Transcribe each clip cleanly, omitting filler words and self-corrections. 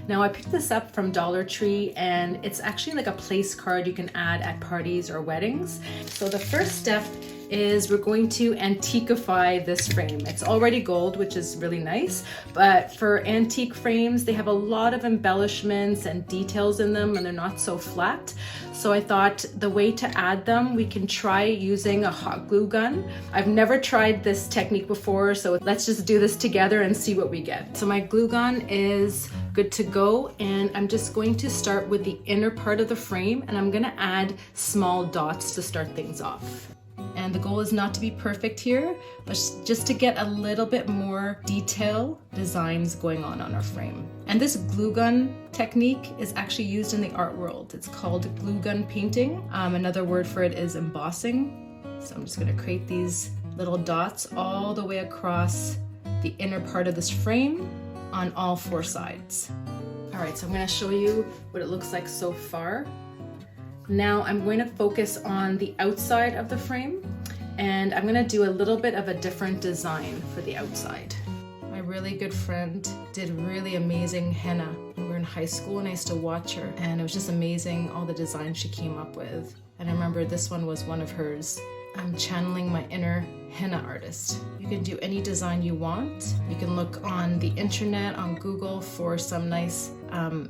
Now I picked this up from Dollartree, and it's actually like a place card you can add at parties or weddings. So the first step is we're going to antiquify this frame. It's already gold, which is really nice, but for antique frames, they have a lot of embellishments and details in them, and they're not so flat. So I thought the way to add them, we can try using a hot glue gun. I've never tried this technique before, so let's just do this together and see what we get. So my glue gun is good to go, and I'm just going to start with the inner part of the frame, and I'm gonna add small dots to start things off. And the goal is not to be perfect here, but just to get a little bit more detail designs going on our frame. And this glue gun technique is actually used in the art world. It's called glue gun painting. Another word for it is embossing. So I'm just gonna create these little dots all the way across the inner part of this frame on all 4 sides. All right, so I'm gonna show you what it looks like so far. Now I'm going to focus on the outside of the frame, and I'm going to do a little bit of a different design for the outside. My really good friend did really amazing henna when we were in high school, and I used to watch her, and it was just amazing all the designs she came up with. And I remember this one was one of hers. I'm channeling my inner henna artist. You can do any design you want. You can look on the internet, on Google, for some nice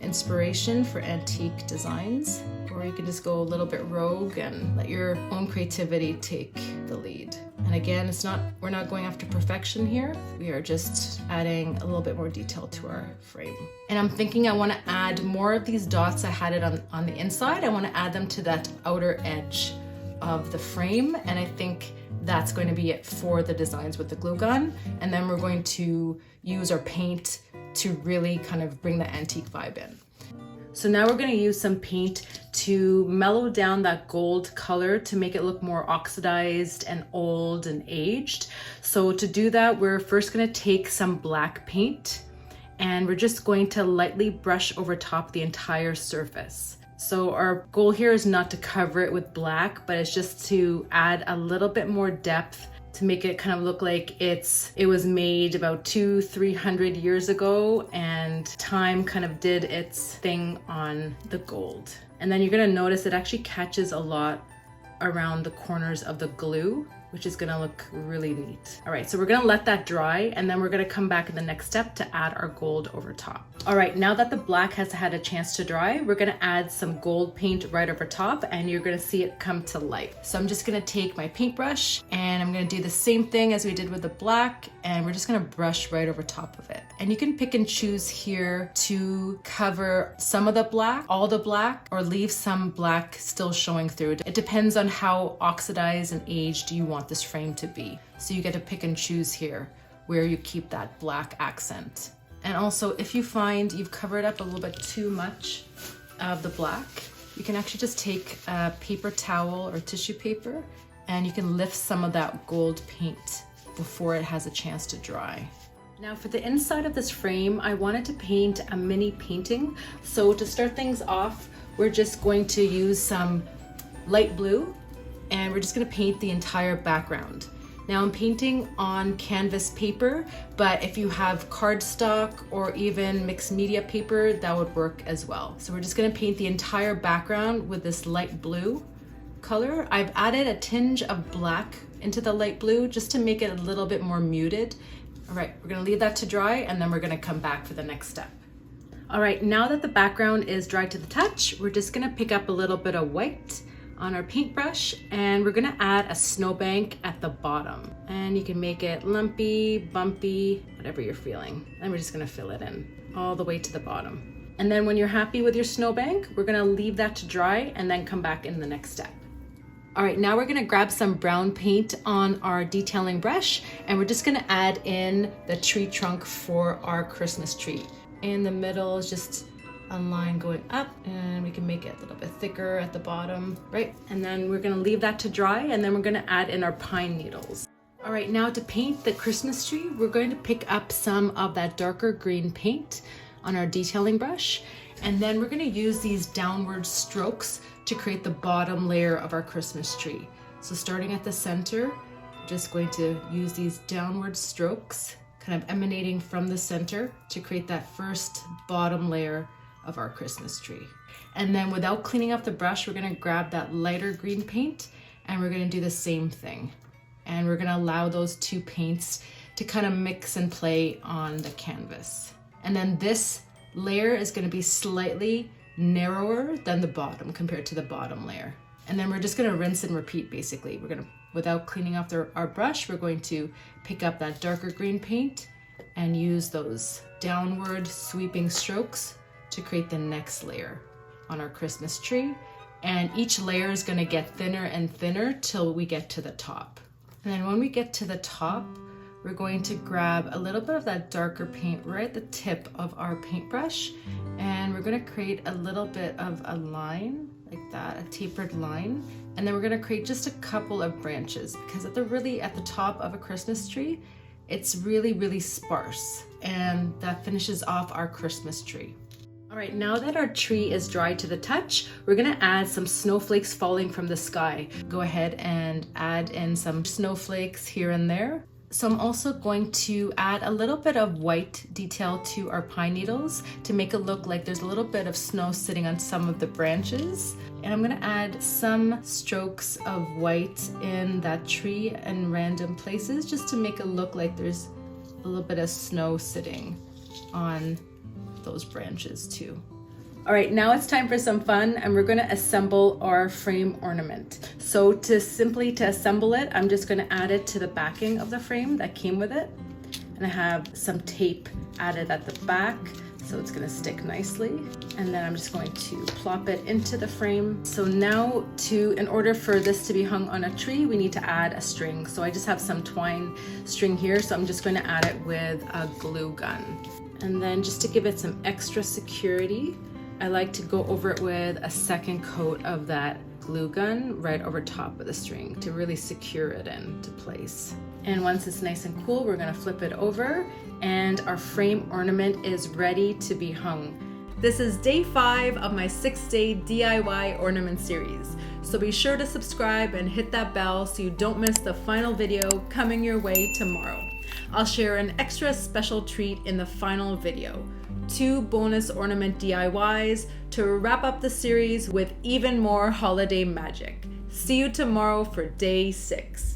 inspiration for antique designs. Or you can just go a little bit rogue and let your own creativity take the lead. And again, we're not going after perfection here. We are just adding a little bit more detail to our frame. And I'm thinking I want to add more of these dots. I had it on the inside. I want to add them to that outer edge of the frame, and I think that's going to be it for the designs with the glue gun. And then we're going to use our paint to really kind of bring the antique vibe in. So now we're going to use some paint to mellow down that gold color to make it look more oxidized and old and aged. So to do that, we're first going to take some black paint, and we're just going to lightly brush over top the entire surface. So our goal here is not to cover it with black, but it's just to add a little bit more depth to make it kind of look like it was made about 200-300 years ago, and time kind of did its thing on the gold. And then you're gonna notice it actually catches a lot around the corners of the glue, which is gonna look really neat. All right, so we're gonna let that dry, and then we're gonna come back in the next step to add our gold over top. All right, now that the black has had a chance to dry, we're gonna add some gold paint right over top, and you're gonna see it come to life. So I'm just gonna take my paintbrush, and I'm gonna do the same thing as we did with the black, and we're just gonna brush right over top of it. And you can pick and choose here to cover some of the black, all the black, or leave some black still showing through. It depends on how oxidized and aged you want this frame to be. So you get to pick and choose here where you keep that black accent. And also, if you find you've covered up a little bit too much of the black, you can actually just take a paper towel or tissue paper, and you can lift some of that gold paint before it has a chance to dry. Now for the inside of this frame, I wanted to paint a mini painting. So to start things off, we're just going to use some light blue, and we're just gonna paint the entire background. Now I'm painting on canvas paper, but if you have cardstock or even mixed media paper, that would work as well. So we're just gonna paint the entire background with this light blue color. I've added a tinge of black into the light blue just to make it a little bit more muted. All right, we're gonna leave that to dry, and then we're gonna come back for the next step. All right, now that the background is dry to the touch, we're just gonna pick up a little bit of white on our paintbrush, and we're gonna add a snowbank at the bottom. And you can make it lumpy, bumpy, whatever you're feeling. And we're just gonna fill it in all the way to the bottom. And then when you're happy with your snowbank, we're gonna leave that to dry and then come back in the next step. All right, now we're gonna grab some brown paint on our detailing brush, and we're just gonna add in the tree trunk for our Christmas tree. In the middle is just a line going up, and we can make it a little bit thicker at the bottom, right? And then we're gonna leave that to dry, and then we're gonna add in our pine needles. All right, now to paint the Christmas tree, we're going to pick up some of that darker green paint on our detailing brush, and then we're gonna use these downward strokes to create the bottom layer of our Christmas tree. So starting at the center, just going to use these downward strokes kind of emanating from the center to create that first bottom layer of our Christmas tree. And then without cleaning up the brush, we're gonna grab that lighter green paint and we're gonna do the same thing. And we're gonna allow those two paints to kind of mix and play on the canvas. And then this layer is gonna be slightly narrower than the bottom compared to the bottom layer. And then we're just gonna rinse and repeat basically. We're gonna, without cleaning off our brush, we're going to pick up that darker green paint and use those downward sweeping strokes to create the next layer on our Christmas tree. And each layer is gonna get thinner and thinner till we get to the top. And then when we get to the top, we're going to grab a little bit of that darker paint right at the tip of our paintbrush, and we're gonna create a little bit of a line like that, a tapered line. And then we're gonna create just a couple of branches because at the top of a Christmas tree, it's really, really sparse, and that finishes off our Christmas tree. All right, now that our tree is dry to the touch, we're gonna add some snowflakes falling from the sky. Go ahead and add in some snowflakes here and there. So I'm also going to add a little bit of white detail to our pine needles to make it look like there's a little bit of snow sitting on some of the branches. And I'm gonna add some strokes of white in that tree in random places just to make it look like there's a little bit of snow sitting on those branches too. All right, now it's time for some fun and we're gonna assemble our frame ornament. So to assemble it, I'm just gonna add it to the backing of the frame that came with it. And I have some tape added at the back, so it's gonna stick nicely. And then I'm just going to plop it into the frame. So now in order for this to be hung on a tree, we need to add a string. So I just have some twine string here, so I'm just gonna add it with a glue gun. And then just to give it some extra security, I like to go over it with a second coat of that glue gun right over top of the string to really secure it into place. And once it's nice and cool, we're gonna flip it over and our frame ornament is ready to be hung. This is day 5 of my 6-day DIY ornament series. So be sure to subscribe and hit that bell so you don't miss the final video coming your way tomorrow. I'll share an extra special treat in the final video. 2 bonus ornament DIYs to wrap up the series with even more holiday magic. See you tomorrow for day 6.